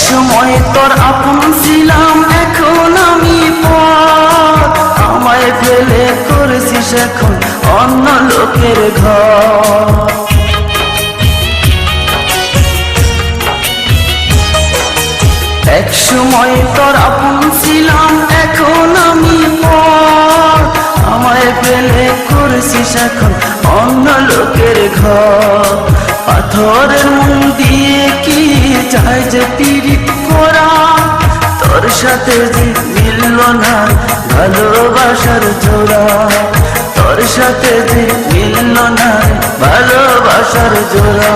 সময় তোর আপন ছিলাম, এখন আমি পর। আমায় ফেলে করেছিস এখন অন্য লোকের ঘর। এক সময় তোর আপন ছিলাম, এখন আমি পর। আমায় ফেলে করেছিস এখন অন্য লোকের ঘর। পাথরের মন দিয়ে কি চাই যে পীড়িত করা, তোর সাথে যে মিলল না ভালোবাসার জোড়া। তোর সাথে যে মিলল না ভালোবাসার জোড়া।